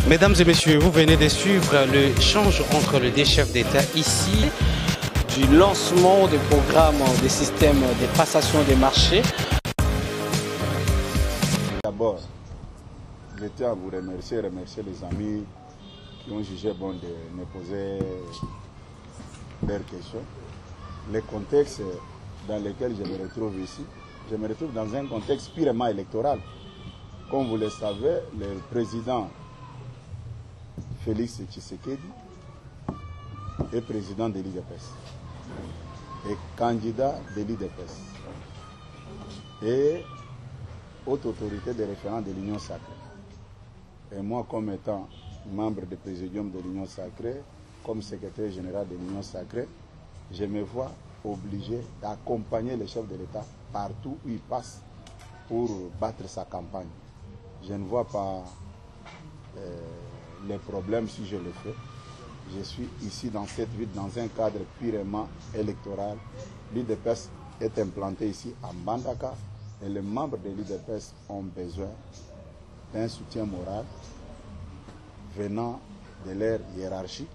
Mesdames et messieurs, vous venez de suivre l'échange entre les deux chefs d'État ici. Du lancement des programmes des systèmes de passation des marchés. D'abord, je tiens à vous remercier les amis qui ont jugé bon de me poser leurs questions. Le contexte dans lequel je me retrouve ici, je me retrouve dans un contexte purement électoral. Comme vous le savez, le président Félix Tshisekedi est président de l'IDPS et candidat de l'IDPS et haute autorité de référent de l'Union sacrée. Et moi, comme étant membre du présidium de l'Union sacrée, comme secrétaire général de l'Union sacrée, je me vois obligé d'accompagner le chef de l'État partout où il passe pour battre sa campagne. Je ne vois pas les problèmes si je le fais. Je suis ici dans cette ville dans un cadre purement électoral. L'IDPS est implanté ici à Mbandaka et les membres de l'IDPS ont besoin d'un soutien moral venant de leur hiérarchie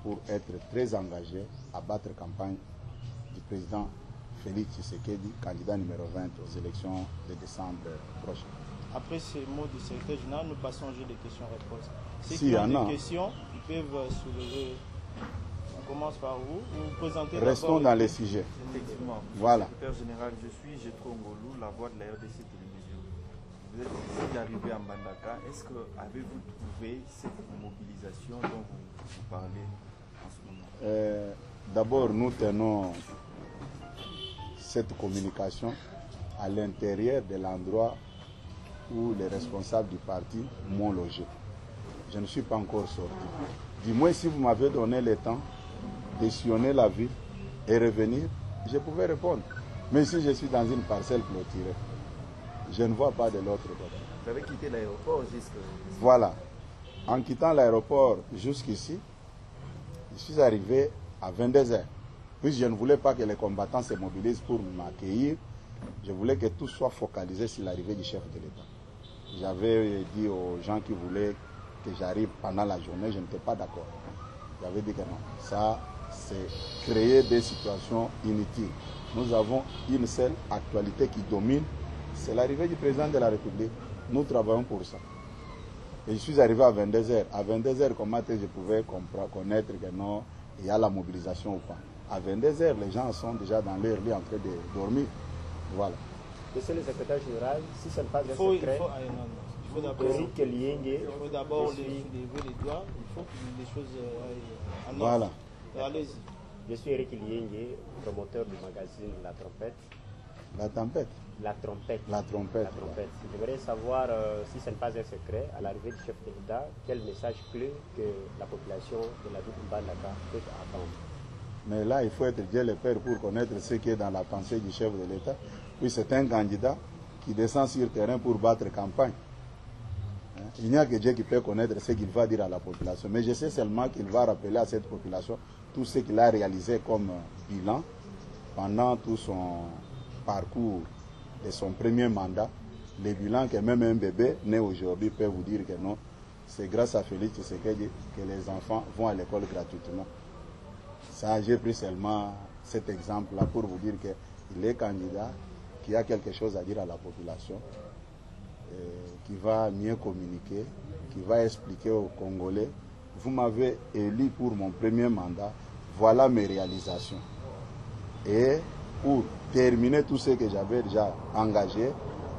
pour être très engagés à battre campagne du président Félix Tshisekedi, candidat numéro 20 aux élections de décembre prochain. Après ces mots du secrétaire général, nous passons au jeu des questions-réponses. Ceux Si qui y ont en a des questions, ils peuvent soulever. On commence par vous. Vous présentez. Restons dans les sujets. Effectivement. Voilà. Secrétaire général, je suis Jetro Ngolou, la voix de la RDC Télévision. Vous êtes ici arrivé à Mbandaka. Est-ce que avez-vous trouvé cette mobilisation dont vous parlez en ce moment? D'abord, nous tenons cette communication à l'intérieur de l'endroit où les responsables du parti m'ont logé. Je ne suis pas encore sorti. Du moins, si vous m'avez donné le temps de sillonner la ville et revenir, je pouvais répondre. Mais si je suis dans une parcelle clôturée, je ne vois pas de l'autre côté. Vous avez quitté l'aéroport jusqu'à... Voilà. En quittant l'aéroport jusqu'ici, je suis arrivé à 22h. Puis je ne voulais pas que les combattants se mobilisent pour m'accueillir. Je voulais que tout soit focalisé sur l'arrivée du chef de l'État. J'avais dit aux gens qui voulaient que j'arrive pendant la journée, je n'étais pas d'accord. J'avais dit que non. Ça, c'est créer des situations inutiles. Nous avons une seule actualité qui domine, c'est l'arrivée du président de la République. Nous travaillons pour ça. Et je suis arrivé à 22h. À 22h, comment je pouvais connaître que non, il y a la mobilisation ou pas. À 22h, les gens sont déjà dans leur lit en train de dormir. Voilà. Monsieur le secrétaire général, si ce n'est pas un secret, Il faut d'abord lever les doigts, il faut que les choses aillent en ordre. Voilà. Allez-y. Je suis Eric Liengue, promoteur du magazine La Trompette. La tempête. La Trompette. La trompette. La Trompette. Je voudrais savoir, si ce n'est pas un secret, à l'arrivée du chef de l'État, quel message clé que la population de la ville de Mbandaka peut attendre. Mais là, il faut être Dieu le Père pour connaître ce qui est dans la pensée du chef de l'État. Puis c'est un candidat qui descend sur le terrain pour battre campagne. Il n'y a que Dieu qui peut connaître ce qu'il va dire à la population. Mais je sais seulement qu'il va rappeler à cette population tout ce qu'il a réalisé comme bilan pendant tout son parcours de son premier mandat. Le bilan que même un bébé né aujourd'hui peut vous dire que non, c'est grâce à Félix Tshisekedi que les enfants vont à l'école gratuitement. Ça, j'ai pris seulement cet exemple-là pour vous dire qu'il est candidat, qui a quelque chose à dire à la population, qui va mieux communiquer, qui va expliquer aux Congolais, vous m'avez élu pour mon premier mandat, voilà mes réalisations. Et pour terminer tout ce que j'avais déjà engagé,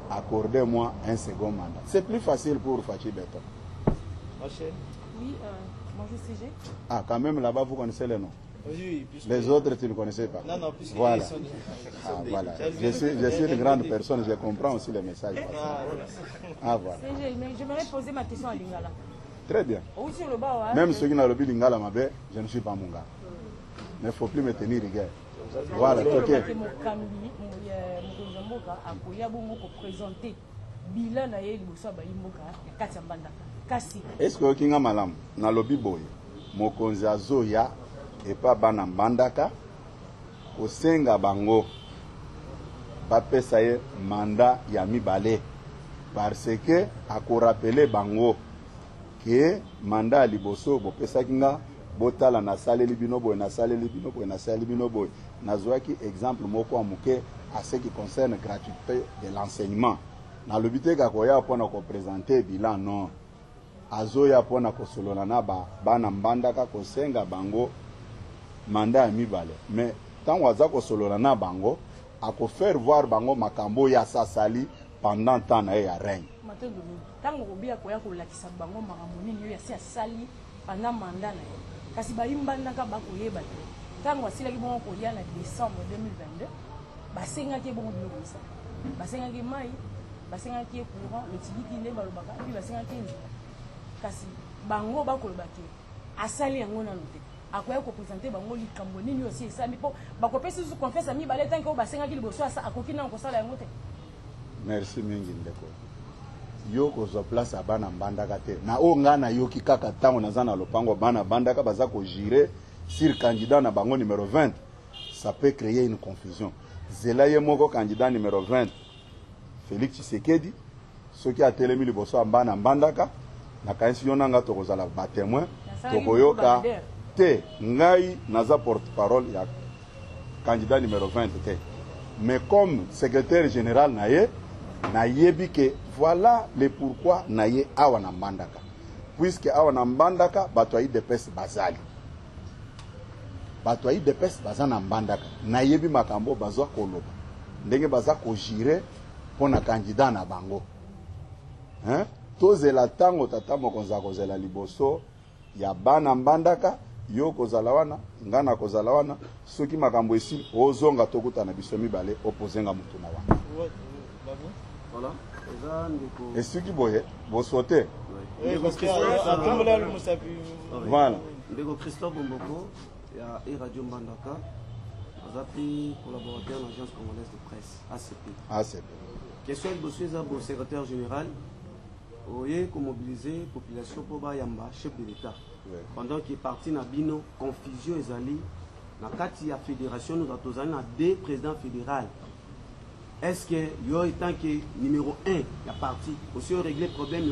accordez-moi un second mandat. C'est plus facile pour Fachi Beton. Oui, bonjour CG. Ah, quand même là-bas, vous connaissez les noms. Oui, les autres, tu ne connaissais pas. Non, puisque voilà. sont... voilà. Je suis une grande personne, je comprends aussi les messages. Ah, voilà. Mais j'aimerais poser ma question à Lingala. Très bien. Sur le bas, hein, même ceux qui n'ont pas Lingala, je ne suis pas mon gars. Mais il ne faut plus me tenir rigueur. Voilà, ok. Est-ce que Kinga Malam, na lobi boy, mokonzi azoya et pas bana Mbandaka, kosenga bango, bapesa ye mandat ya mibale, parce que ako rappeler bango que mandat liboso bopesaki nga botala nasaleli bino boye nasaleli bino boye nasaleli bino boye nazwaki exemple moko ya moke à ce qui concerne gratuité de l'enseignement nalobi te kaka koya mpona kopresente bilan non azoya mpona kosolola na bana mbandaka kosenga bango manda ya mibale mais ntango aza kosolola na bango akofaire voir bango makambo ya sasali pendant temps na ye ya règne ntango kobia koya kolakisa bango makambo nini oyo asi asali pendant manda na ye kasi bayimbandaka bakoyeba te ntango asilaki bongo kolia na décembre 2022 basengaki bongo biloko misala basengaki mai basengaki courant lotiliki nde balobaka puis basengaki nzela kasi bango bakoloba te asali yango nano te akoya kopresente bango likambo nini osi esali mpo bakopesi susu confiance ya mibale tanke oyo basengaki liboso akoki nano kosala yango te. Merci mingi ndeko yo kozwa place ya bana mbandaka te na oyo ngai nayoki kaka ntango naza na lopango bana bandaka baza kogire sur candidat na bango numéro 20 ça peut créer une confusion zela ye moko candidat numéro 20 Félix Tshisekedi soki atelemi liboso ya bana mbandaka nakanisi yo nanga tokozala batémoin tokoyoka te ngai naza porte-parole ya candidat numéro 20 te mais comme secrétaire général na ye nayebi que voilà le pourquoi na ye awa na mbandaka puisque awa na mbandaka bato ayi depese bazali bato ayi depese baza na mbandaka nayebi makambo bazwa koloba ndenge baza kogire mpona candidat na bango hein? Tozela tango tata mokonza kozela liboso ya bana mbandaka yo kozala wana ngana kozala wana soki makambo esi ozonga tokutana biso mibale opozenga mutu na wana voilà et soki boye bosote voilà ndeko Christophe Bomboko ya Radio Mbandaka azapi collaborateur de l'agence congolaise de presse ACP. Question de Bosueza, bon secrétaire général, oye qu'on mobiliser la population pour Bayamba, chef de l'État. Pendant qu'il est parti dans Bino, confusion et ali, dans la fédération, nous avons deux présidents fédéraux. Est-ce que yo étant que numéro 1, la partie, aussi régler le problème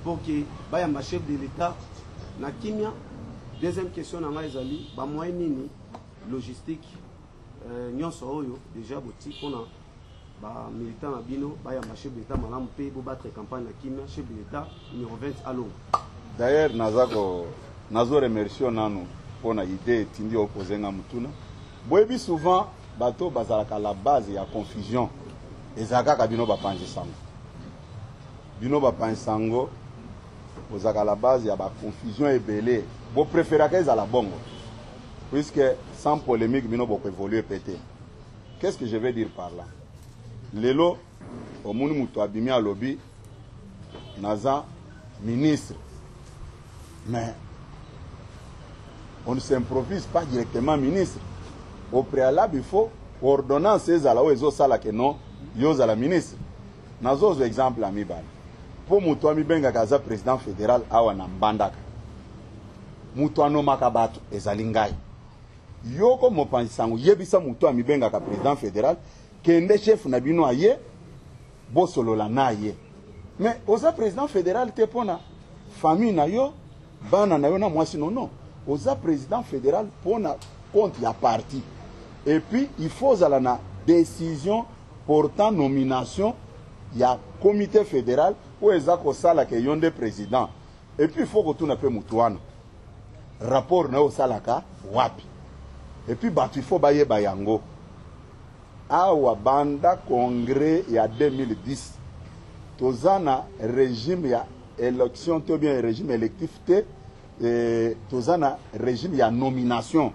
pour que Bayamba, chef de l'État, na Kimia. Deuxième question, dans les ali, bah moi nini logistique, nyonso oyo déjà boutique on a. Bah, militant à Bino, bah, y a chef d'État, madame P, pour battre campagne à Kimia, chef d'État, numéro 20 à Londres. D'ailleurs, nazo remercie nanu pour na idée tindi opposé na mutuna. Boyebi souvent, bateau bazalaka la base, il y a confusion. Et zaka Bino bapanji sango. Bino bapanji sango, bozaka la base, il y a ba confusion et belé. Vous préférez qu'ils à la bongo. Puisque sans polémique, Bino peut évoluer pété. Qu'est-ce que je vais dire par là? Lelo omuni mutu abimi a lobby naza ministre mais on ne s'improvise pas directement ministre au préalable il faut ordonnance ezala o ezosala ke non yozala ministre nazo exemple ami bana po mutu amibenga kaza président fédéral awa na mbandaka mutu anomaka bato ezali ngai yoko mopanzi sango yebisa mutu amibenga ka président fédéral kende chef na bino aye bosolola na ye mais oza président fédéral te pona famille na yo bana na yo na mwasi non oza président fédéral pona compte ya parti et puis il faut zala na décision portant nomination ya comité fédéral ou eza ko sala ke yonde président et puis il faut que tout na pe mutuana rapport na yo salaka wapi et puis batu il faut baye bayango awa banda congrès ya 2010 tozana régime ya élection to bien régime électif te tozana régime ya nomination.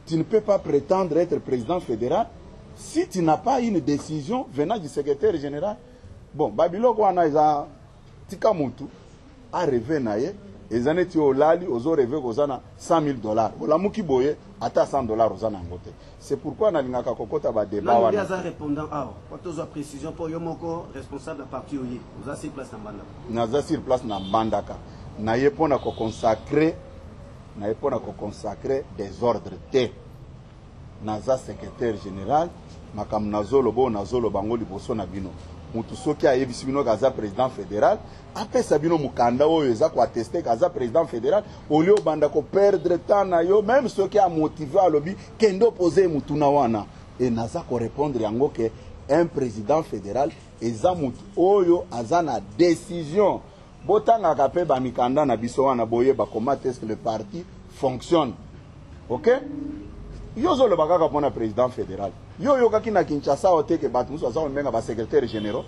Tu ne peux pas prétendre être président fédéral si tu n'as pas une décision venant du secrétaire général. Bon, babiloko wana eza tika mutu a rêvé naye ezane ti olali ozo rêvé kozana $100,000 olamuki boye ata $100 ozana ngote. C'est pourquoi nalingaka kokota ba débat wana. Là, il répondant quand on a précision pour yomoko responsable de parti oye. Vous avez sur place na Mbandaka. Naza sur place na Mbandaka. Na yepona ko consacrer des ordres te. Naza secrétaire général makam nazolo bo nazolo bango liboso na bino. mutu soki ayebisi bino kaza président fédéral apesa bino mukanda oyo eza koateste kaza président fédéral olio banda ko perdre temps na yo même soki amotive alobi kende opose mutuna wana et naza ko répondre yango ke un président fédéral eza mutu oyo aza na décision botangaka mpe bamikanda na biso wana boyeba comment est-ce que le parti fonctionne. Ok? Yo zoloba kaka mpona président fédéral. Yo yokaki na Kinshasa oteke bato musu baza mbenga ba secrétaire généraux.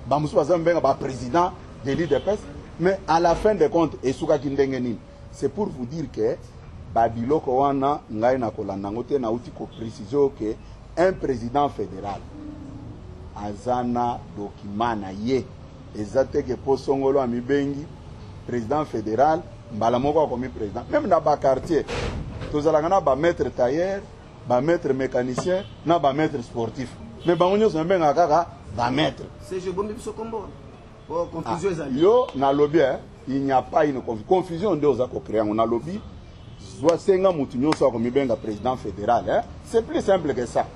Ba musu baza mbenga ba président de l'IDPS, mais à la fin des comptes esukaki ndenge nini. C'est pour vous dire que babiloko wana ngai na kolanda ngote na uti ko préciser que un président fédéral azana document na ye ezate ke posongolo amibengi président fédéral mbala moko komi président même na ba quartier tozalaka na ba maître tailleur ba maître mécanicien na ba maître sportif mais bango nyonso mbenga kaka ba maître c'est je bombi biso kombo oh confusion ezali yo na lobby il n'y a pas une confusion nde ozako créer na lobby soit senga mutu nyonso komi benga président fédéral c'est plus simple que ça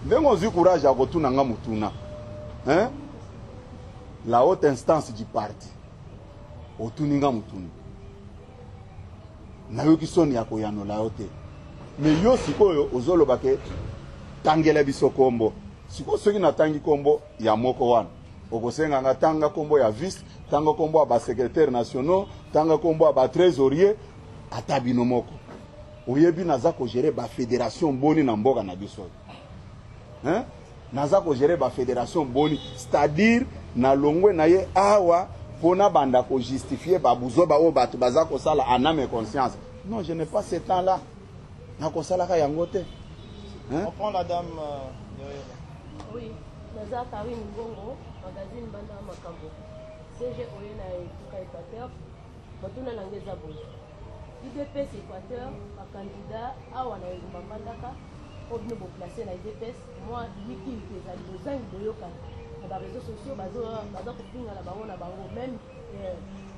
ndengo ozi courage ya kotuna nga mutuna la haute instance du parti otuninga mutuni na yo kisoni ya koyanola yo te mais yo sikoyo ozoloba ke tangela biso kombo siko soki natangi kombo ya moko wana okosenga nga tanga kombo ya vice tanga kombo ya ba secrétaire nationaux tanga kombo ya ba trésorier atabino moko oyebi naza ko gérer ba fédération boni na mboka na biso naza ko gérer ba fédération boni c'est-à-dire na longwe na ye awa pona banda ko justifier ba buzoba o batu baza ko sala en âme et conscience. Non, je n'ai pas ce temps là. Na ko sala ka yango te. On prend la dame Oui, naza Karine Ngongo, magazine Banda Makambo. CG Oyena Etuka Équateur, Batuna Langeza Boy. IDPS Équateur, ma candidat awa na Yumba Bandaka, pour nous placer na IDPS, moi Wiki ezali bozangi boyoka. Na réseaux sociaux bazo kofinga na bango même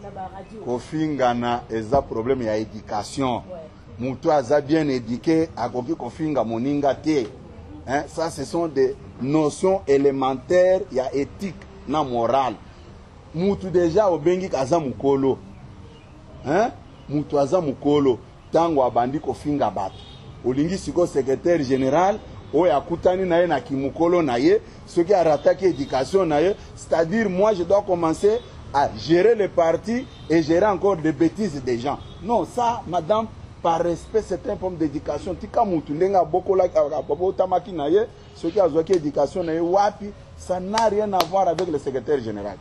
na ba radio. Kofingana eza problème ya éducation. Mutu aza bien éduqué akoki kofinga moninga te. Ça ce sont des notions élémentaires ya éthique na morale. Mutu déjà obengi kaza mukolo. Mutu aza mukolo tango abandi kofinga bato. Olingi siko secrétaire général oyo akutani na ye na kimukolo na ye ce qui a rattaqué éducation na ye, c'est-à-dire moi je dois commencer à gérer le parti et gérer encore des bêtises des gens. Non, ça madame, par respect c'est un problème d'éducation. Tika mutu ndenga bokola babo tamaki na ye ce qui a zoaki éducation na ye wapi, ça n'a rien à voir avec le secrétaire général.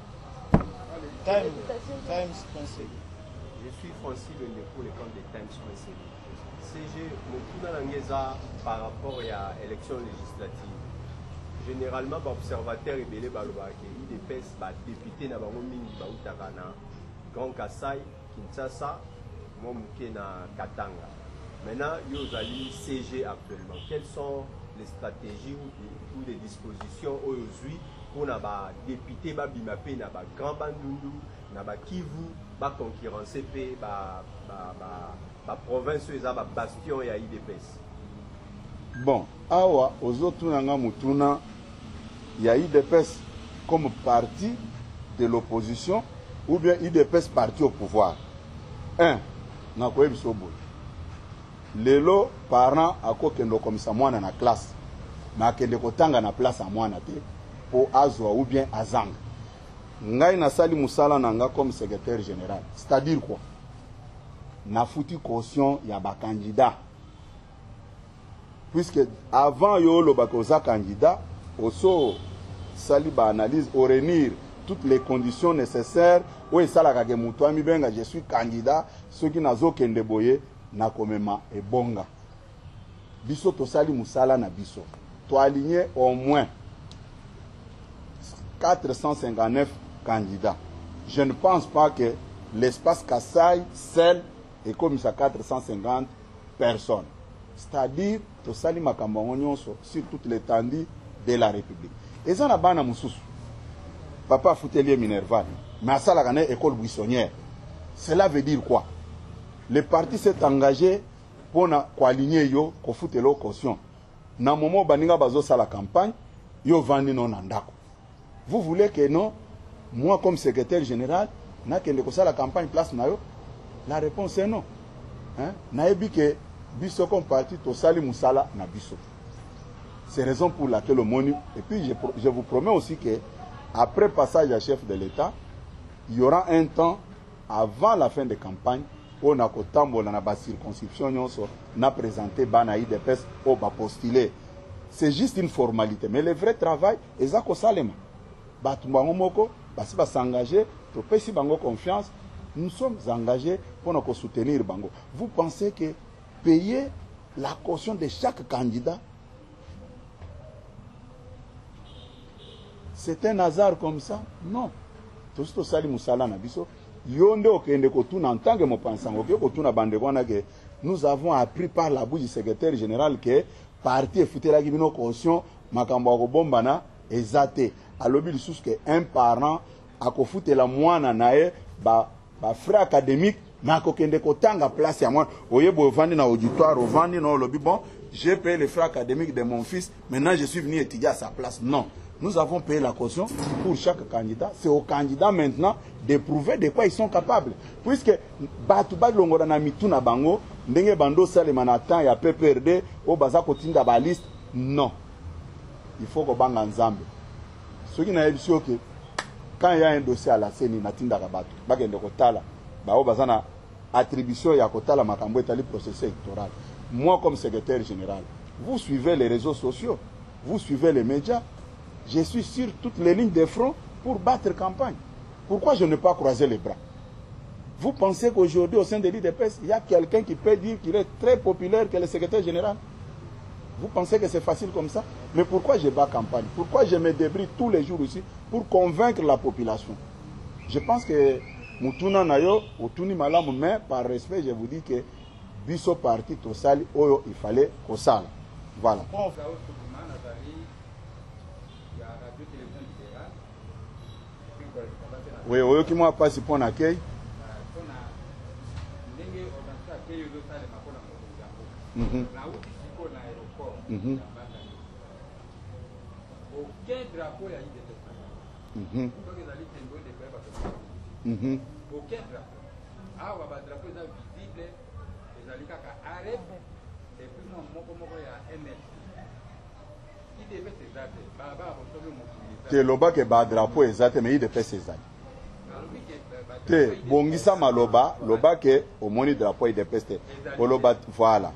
Times.cd. Je suis Francis Le pour le compte de Times.cd. CG Mokuna Langeza par rapport à l'élection législative. Généralement, l'observateur est belé balobaki, il dépasse député na bango mingi bautaka na Grand Kassai, Kinshasa, Momuke na Katanga. Maintenant, yozali CG actuellement. Quelles sont les stratégies ou les dispositions aujourd'hui pour na ba député ba bimape na ba Grand Bandundu, na ba Kivu, ba concurrencer pe ba province eza ba bastion ya IDPS. Bon, awa ozotu nanga mutuna ya IDPS comme parti de l'opposition ou bien IDPS parti au pouvoir. Un, na koyebi sobo. Lelo parent akokendo komisa mwana na classe. Na kende kotanga na place a mwana te po azwa ou bien azanga. Ngai na sali musala nanga comme secrétaire général. C'est-à-dire quoi? Na fouti caution ya ba candidat. Puisque avant yo lo bakoza candidat, oso sali ba analyse au réunir toutes les conditions nécessaires ou sala ka ke mutu ami benga je suis candidat, ceux qui nazo kende boye na komema e bonga. Biso to sali musala na biso. To aligner au moins 459 candidats. Je ne pense pas que l'espace Kassai seul est comme ça 450 personnes. C'est-à-dire to sali makambo nyonso sur toute l'étendue de la République. Et ça na bana mususu. Papa Foutelier Minerval, mais à ça la école buissonnière. Cela veut dire quoi? Le parti s'est engagé pour aligner yo ko foutelo caution. Na moment baninga bazo sa la campagne, yo vandi non andako. Vous voulez que non, moi comme secrétaire général, n'a qu'à la campagne place nayo? La réponse est non. Naebi que biso comme parti tosali musala na biso. C'est raison pour laquelle le MONU. Et puis je vous promets aussi que après passage à chef de l'État, il y aura un temps avant la fin de campagne où on a la circonscription on a présenté bana IDPS ou ba postulé. C'est juste une formalité, mais le vrai travail est ça ko salema. Batumbango moko basi ba s'engager, to pesi bango confiance. Nous sommes engagés pour nous soutenir bango. Vous pensez que payer la caution de chaque candidat, c'est un hasard comme ça? Non. Tout ce que musala na biso, yonde okende kotuna en tant que mo pensango ke kotuna bande kwana que nous avons appris par la bouche du secrétaire général que parti efutela kibino caution makambo ko bombana ezate. Alobi lisusu que un parent akofutela mwana nae ba frère académique mais akokende kotanga place ya moi oyebo vandi na auditoire vandi na lobi bon j'ai payé les frais académiques de mon fils, maintenant je suis venu étudier à sa place. Non, nous avons payé la caution pour chaque candidat. C'est au candidat maintenant de prouver de quoi ils sont capables, puisque batu badlongoda na mituna bango ndenge bando salema na temps ya PPRD au baza kotinda ba liste. Non, il faut que banga nzambe ceux qui na ebisio que quand il y a un dossier à la CENI, natinda kabatu bagende kotala bao bazana attribution ya kotala makambo etali processus électoral. Moi comme secrétaire général, vous suivez les réseaux sociaux, vous suivez les médias, je suis sur toutes les lignes de front pour battre campagne. Pourquoi je n'ai pas croisé les bras? Vous pensez qu'aujourd'hui au sein de l'IDPS, il y a quelqu'un qui peut dire qu'il est très populaire que le secrétaire général? Vous pensez que c'est facile comme ça? Mais pourquoi je bats campagne? Pourquoi je me débrouille tous les jours ici pour convaincre la population? Je pense que Mutuna Nayo, Otuni Malamu, mais par respect, je vous dis que Bisso parti Tosali, Oyo, il fallait Kosala. Voilà. Oui, Oyo qui m'a pas si pour l'accueil. Aucun drapeau a eu de aucun drapeau. Ah, le drapeau est visible, les alicats arrêtent, et puis moi, il y a ML. Il devait s'exacter. Que loba que ba drapeau exact, mais il devait s'exacter. Te bongisa maloba, loba que au moni drapeau il devait s'exacter. Voilà.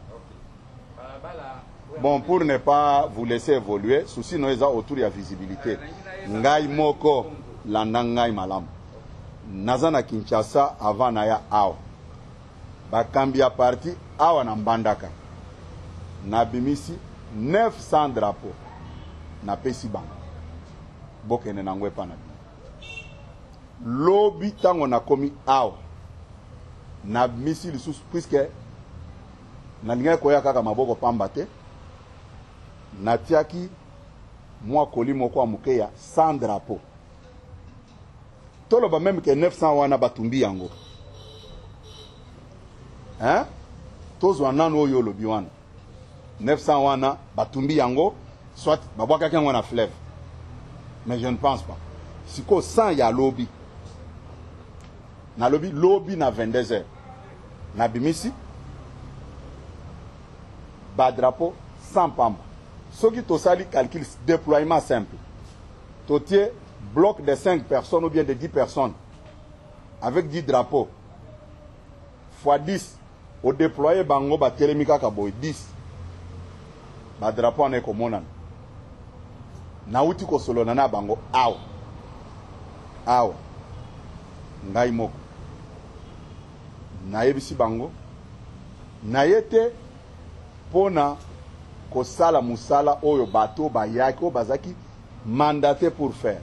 Bon, pour ne pas vous laisser évoluer, souci nous autour de la visibilité. Ngai moko landangai malam. Nazana Kinshasa avant naya awa. Bakambia parti awa na Mbandaka. Nabimisi 900 drapeaux. Na pesi bang. Bokene nangwe pa na bi. Lobi tango na komi awa. Nabimisi lisusu puisque na linga koya kaka maboko pambate. Natiaki moi kolimo kwa mukeya 100 drapeaux. Toloba même que 900 wana batumbi yango. Hein? Tozwa nano oyo lobi wana. 900 wana batumbi yango soit babwaka kango na fleuve. Mais je ne pense pas. Siko 100 ya lobby. Na lobby na 22h. Na bimisi ba drapeau 100 pamba. Ce qui tosali calcul déploiement simple. Totier bloc de 5 personnes ou bien de 10 personnes avec 10 drapeaux fois 10 au déployer bango ba telemika kaboy 10 ba drapeau en ekomona na uti ko solona na bango aw ngai moko na yebisi bango na yete pona ko sala musala oyo bato bayaki o bazaki mandaté pour faire.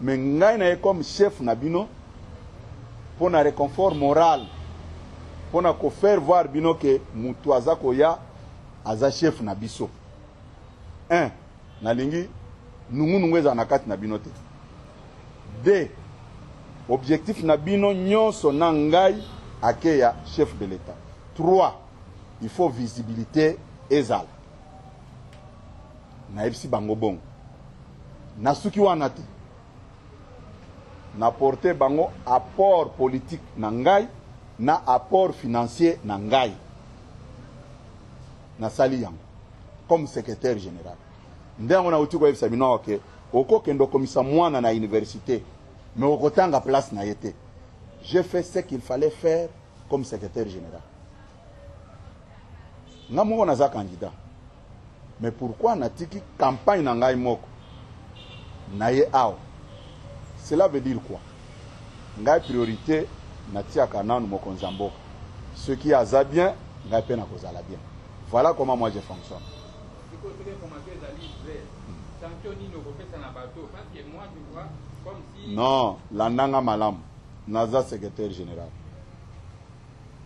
Mais ngai comme chef nabino pour un réconfort moral pour na ko faire voir bino que mutu azako ya aza chef nabiso. 1 nalingi nungunungweza na kati nabino te. 2 objectif nabino nyonso na ngai akeya chef de l'État. 3 il faut visibilité ezala. Na ebisi bango bongo. Nasuki wana te. na porter bango apport politique na ngai na apport financier na ngai na sali yango comme secrétaire général ndengo na uti ko yebisa bino oke okokendo komisa mwana na université mais okotanga place na yete. J'ai fait ce qu'il fallait faire comme secrétaire général. Namongo naza candidat. Mais pourquoi natiki campagne na ngai moko na ye awa? Cela veut dire quoi? Ngai priorité natiaka nanu mokonzi mboka. Ce qui aza bien, ngai pe na kozala bien. Voilà comment moi je fonctionne. Non, la nanga malam naza secrétaire général.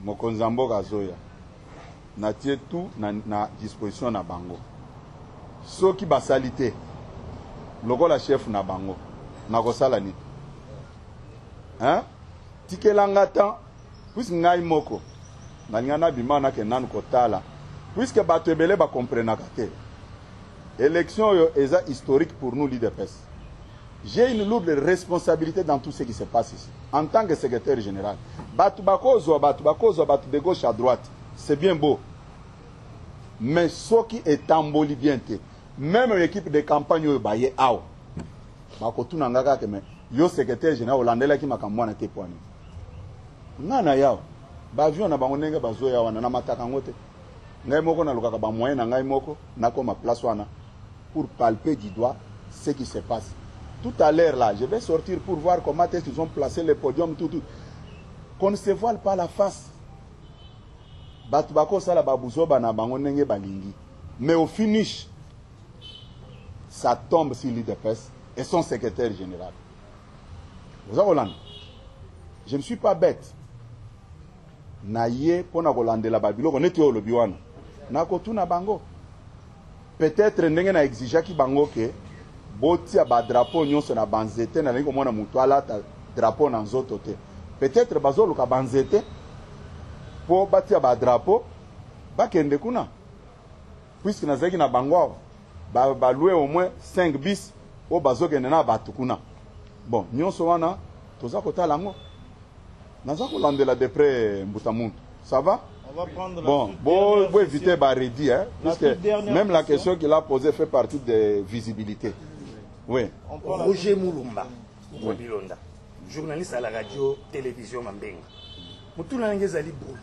Mokonzi mboka zoya. Natie tout na disposition na bango. Ceux qui basalité, lokola chef na bango, na kosala nit. Hein? Tikelanga tan, puisque ngai moko, na ngana bimana ke nan kotala, puisque bato ebele ba comprendre kate. Élection yo eza historique pour nous l'IDPS. J'ai une lourde responsabilité dans tout ce qui se passe ici. En tant que secrétaire général, batu bakozo batu de gauche à droite, c'est bien beau. Mais ce qui est tamboli bien te, même l'équipe de campagne yo baye aw. Bakotu nangaka ke me yo secrétaire général olandela ki makambo na te poani. Ngana yao. Ba avion na bango ndenge bazo ya wana na mataka ngote. Ngai moko na lukaka ba moyen na ngai moko na koma place wana pour palper du doigt ce qui se passe. Tout à l'heure là, je vais sortir pour voir comment ils ont placé le podium tout. Qu'on ne se voile pas la face. Batu bako sala babuzo bana bango ndenge balingi. Mais au finish, ça tombe sur l'IDPS et son secrétaire général. Vous avez Hollande. Je ne suis pas bête. Naye pona Hollande la babilo konete o lobiwana. Na kotuna bango. Peut-être ndenge na exige ki bango ke botia ba drapeau nyonso na banzete na lingo mona mutu ala ta drapeau na nzoto te. Peut-être bazolo ka banzete po batia ba drapeau bakende kuna. Puisque na zeki na bango ba louer au moins 5 bis o bazokende na batu kuna. Bon, nyonso wana toza kotala ngo. Naza kolandela de près Mbutamuntu. Ça va? On va prendre bon, éviter Baredi, hein, parce que même la question qu'il a posée fait partie des visibilités. Oui. Roger Moulumba, Bilonda, journaliste à la radio, télévision Mambenga. Moutoulan Ngezali Bouli.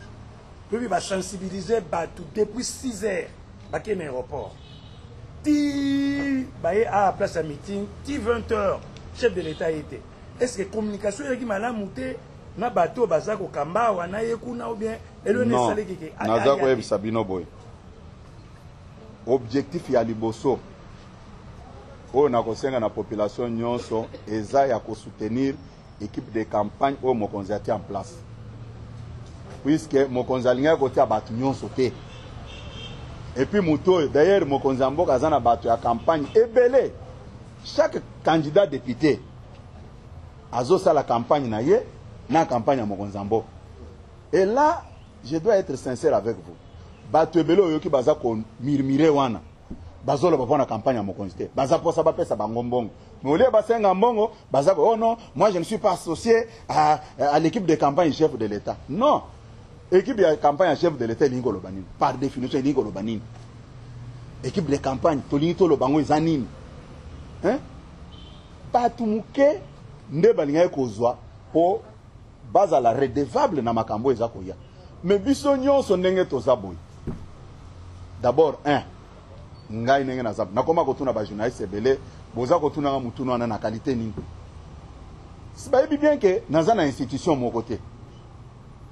Puis il va sensibiliser Batou depuis 6 heures. Baké un aéroport. Ti baye à place à meeting, ti 20 heures, chef de l'État était. Est-ce que communication est qui m'a la moutée? Na bateau bazako kamba wana yekuna ou bien non nazako yebisa bino boy objectif ya liboso oyo nakosenga na population nyonso eza ya soutenir équipe de campagne oyo mokonzi atia en place puisque mokonzi alinga kotia bato nyonso te et puis muto d'ailleurs mokonzi mboka aza na bato ya campagne ebele chaque candidat député azosala campagne na ye na campagne à Mokonzambo. Et là, je dois être sincère avec vous. Bato ebelo yoki baza ko mirmire wana. Bazolo ba na campagne à Mokonzite. Baza pour ça ba pesa bangombongo. Mais au lieu ba senga mbongo, baza ko oh non, moi je ne suis pas associé à l'équipe de campagne chef de l'État. Non. Équipe de campagne chef de l'État lingo lobanine. Par définition lingo lobanine. Équipe de campagne tolinito lobango izanine. Hein? Bato muke nde balinga kozwa po baza la redevable na makambo ezako ya. Mais biso nyonso ndenge toza boy. D'abord ngai ndenge na zab. Nakoma kotuna ba journaliste ebele, boza kotuna nga mutuna na qualité nini. C'est pas bien que naza na institution mon côté.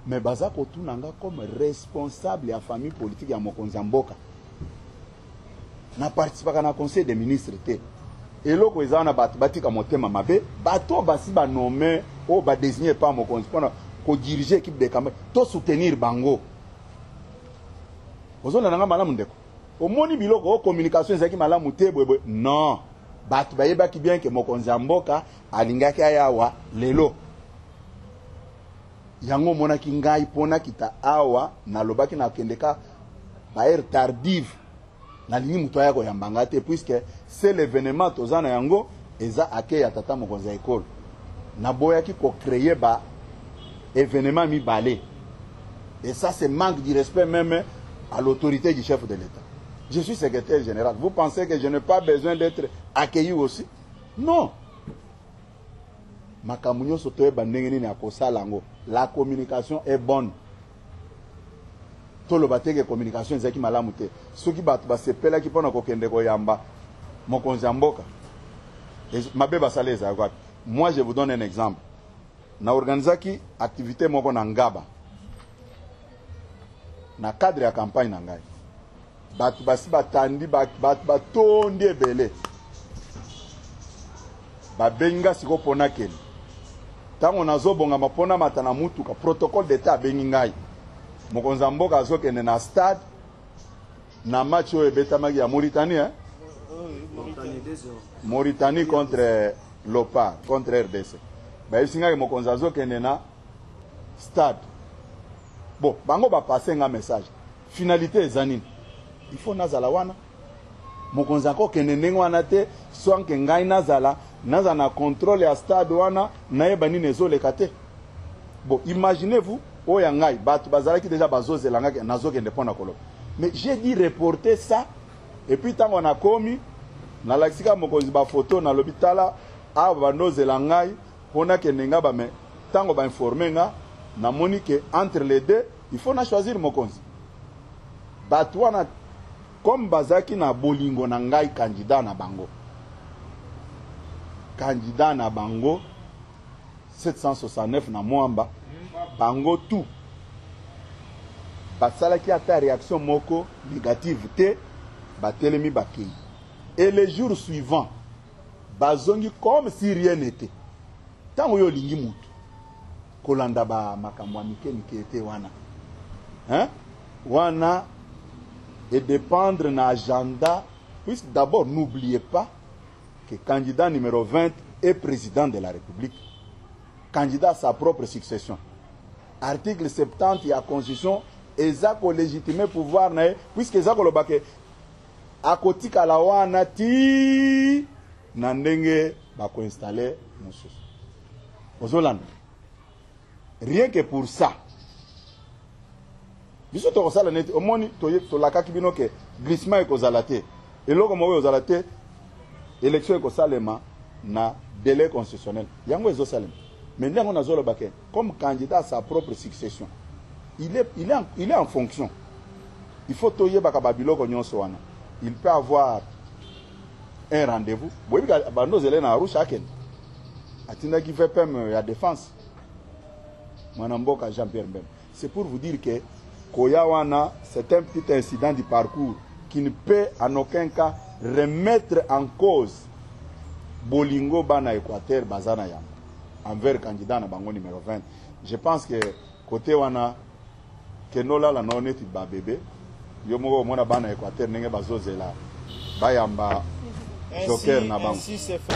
Mais baza kotuna nga comme responsable ya famille politique ya mokonzi mboka. Na participer na conseil des ministres te. Et loko ezana batika motema mabe, bato basi ba nommé ou ba désigner pas mokonzi pour diriger l'équipe de campagne, to soutenir bango. Ozona nanga malamu ndeko. Omoni biloko o communication ezaki malamu te boy. Non. Bato bayeba ki bien que mokonzi mboka alingaki ayawa lelo. Yango mona ki ngai pona kita awa na lobaki na kendeka ba air tardive. Na lini muto yako yambanga te puisque c'est l'événement tozana yango eza ake ya tata mokonzi école. naboya qui ko créer ba événement mi balé. Et ça c'est manque de respect même à l'autorité du chef de l'État. Je suis secrétaire général. Vous pensez que je n'ai pas besoin d'être accueilli aussi? Non. La communication est bonne. Tout le bâtiment de communication est qui malamu te. Ceux qui battent se pela qui pona kokende ko yamba mokonzi mboka. Mabeba salé za kwa. Moi je vous donne un exemple. Na organizaki activité moko na Ngaba. Na cadre ya campagne na ngai. Batu basi batandi batondi ebele. Babenga siko pona keni. Tango nazobonga mapona matana mutuka protocole d'état bengi ngai. Mokonzi mboka azokende na stade na match oyo ebetamaki ya Mauritanie hein? Mauritanie contre Lopa contre RDC. Ba isinga mokonzi azokende na stade. Bon, bango ba passer un message. Finalité ezanini. Il faut nazala wana. Mokonzi ko kende ndenge wana te soanke ngai nazala na contrôle ya stade wana naeba nini ezoleka te. Bon, imaginez-vous oya ngai batu bazalaki déjà bazozelanga nazokende pona koloba. Mais j'ai dit reporter ça et puis tant on a commis na laksika mokonzi ba photo na l'hôpital a banozela ngai pona kenenga ba mais tango ba informer nga na moni que entre les deux il faut na choisir mokonzi. Batu wana comme bazaki na bolingo na ngai candidat na bango. Candidat na bango 769 na Mwamba bango tout basala qui a ta réaction moko négative te batelemi bakei et les jours suivants bazongi comme si rien n'était tango yo lingi mutu kolanda ba makambo mike te wana hein wana et dépendre na agenda puisque d'abord n'oubliez pas que candidat numéro 20 est président de la République, candidat à sa propre succession. Article 70 de la Constitution, ezako légitimé pouvoir nae, puisque ezako lobake akotika la wana ti nandenge bako installer mosusu. Ozolanda. Rien que pour ça. Biso to kosala neti omoni to lakaki bino ke glissement ekozalate. Eloko mowe ozalate élection ekosalema na délai constitutionnel. Yango ezosalema. Mais ndango nazolo bake comme candidat à sa propre succession. Il est en fonction. Il faut toyer baka babiloko nyonso wana. Il peut avoir un rendez-vous. Boyebi bando zele na Arusha ken. Atinda qui fait pem ya défense. Mwanamboka Jean-Pierre Mbem. C'est pour vous dire que Koyawana, c'est un petit incident du parcours qui ne peut en aucun cas remettre en cause Bolingo Bana Équateur Bazana Yam envers candidat na bango numéro 20. Je pense que côté wana Kenola la noneti ba bébé yomo mona Bana Équateur nenge bazozela bayamba joker na bango. Ainsi c'est fait.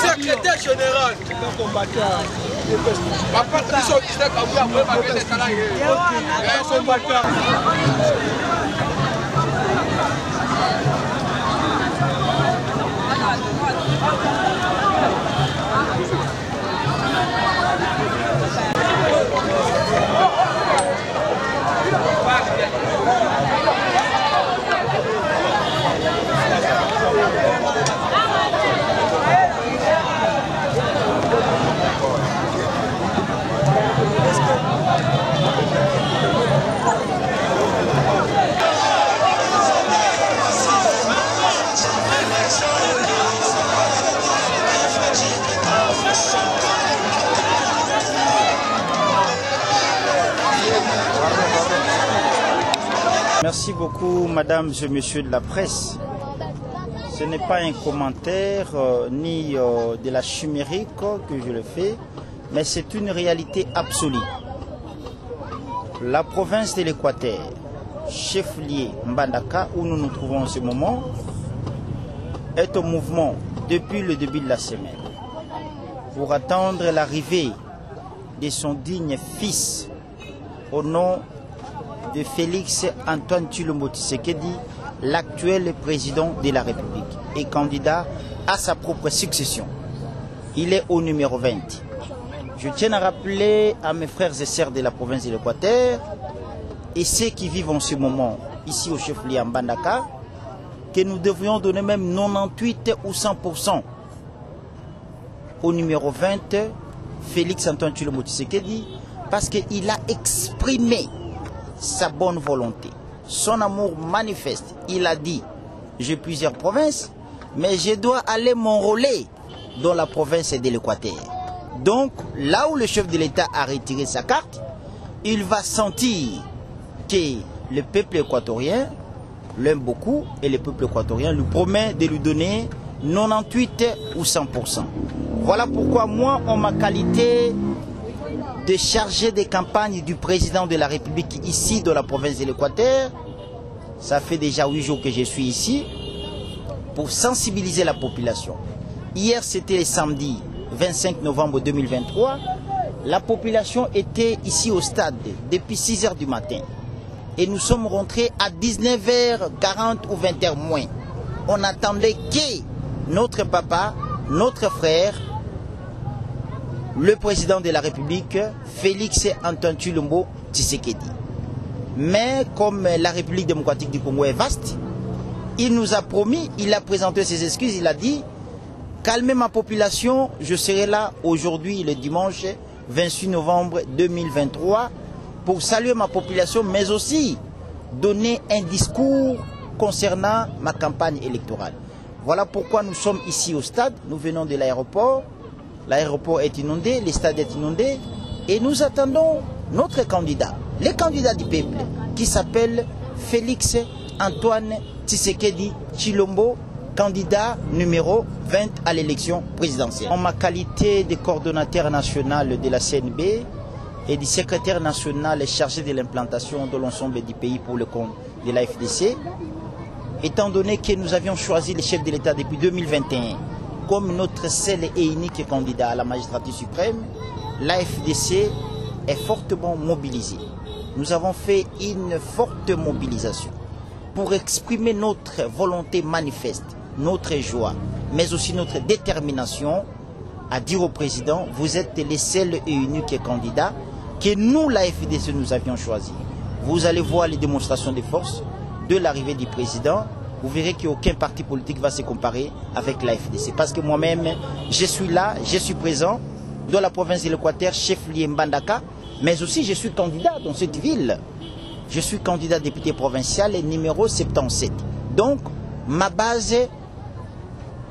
Secrétaire général. Merci beaucoup, mesdames et messieurs de la presse. Ce n'est pas un commentaire ni de la chimérique que je le fais, mais c'est une réalité absolue. La province de l'Équateur, chef-lieu Mbandaka, où nous nous trouvons en ce moment, est au mouvement depuis le début de la semaine pour attendre l'arrivée de son digne fils au nom de Félix Antoine Tshilombo Tshisekedi, l'actuel président de la République et candidat à sa propre succession. Il est au numéro 20. Je tiens à rappeler à mes frères et sœurs de la province de l'Équateur et ceux qui vivent en ce moment ici au chef-lieu Mbandaka que nous devrions donner même 98 ou 100% au numéro 20, Félix Antoine Tshilombo Tshisekedi, parce qu'il a exprimé sa bonne volonté, son amour manifeste. Il a dit, j'ai plusieurs provinces, mais je dois aller m'enrôler dans la province de l'Équateur. Donc, là où le chef de l'État a retiré sa carte, il va sentir que le peuple équatorien l'aime beaucoup et le peuple équatorien lui promet de lui donner 98 ou 100%. Voilà pourquoi moi, en ma qualité de chargé de campagne du président de la République ici dans la province de l'Équateur, ça fait déjà 8 jours que je suis ici pour sensibiliser la population. Hier, c'était le samedi 25 novembre 2023. La population était ici au stade depuis 6 h du matin. Et nous sommes rentrés à 19h40 ou 20h moins. On attendait que notre papa, notre frère, le président de la République, Félix Antoine Tshilombo Tshisekedi. Mais comme la République démocratique du Congo est vaste, il nous a promis, il a présenté ses excuses, il a dit « Calmez ma population, je serai là aujourd'hui le dimanche 28 novembre 2023 pour saluer ma population, mais aussi donner un discours concernant ma campagne électorale. » Voilà pourquoi nous sommes ici au stade, nous venons de l'aéroport. L'aéroport est inondé, le stade est inondé et nous attendons notre candidat, le candidat du peuple qui s'appelle Félix Antoine Tshisekedi Tshilombo, candidat numéro 20 à l'élection présidentielle. En ma qualité de coordonnateur national de la CNB et du secrétaire national chargé de l'implantation de l'ensemble du pays pour le compte de la FDC, étant donné que nous avions choisi le chef de l'État depuis 2021 comme notre seul et unique candidat à la magistrature suprême, la FDC est fortement mobilisée. Nous avons fait une forte mobilisation pour exprimer notre volonté manifeste, notre joie, mais aussi notre détermination à dire au président, vous êtes les seuls et uniques candidats que nous, la FDC, nous avions choisi. Vous allez voir les démonstrations de force de l'arrivée du président. Vous verrez qu'aucun parti politique va se comparer avec la FDC. Parce que moi-même, je suis là, je suis présent dans la province de l'Équateur, chef-lieu Mbandaka, mais aussi je suis candidat dans cette ville. Je suis candidat député provincial numéro 77. Donc, ma base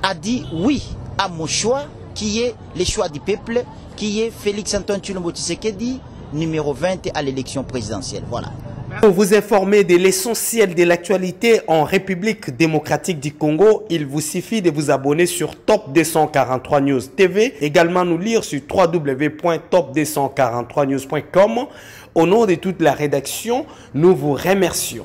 a dit oui à mon choix, qui est le choix du peuple, qui est Félix Antoine Tshilombo Tshisekedi, numéro 20 à l'élection présidentielle. Voilà. Pour vous informer de l'essentiel de l'actualité en République démocratique du Congo, il vous suffit de vous abonner sur Top 243 News TV, également nous lire sur www.top243news.com. Au nom de toute la rédaction, nous vous remercions.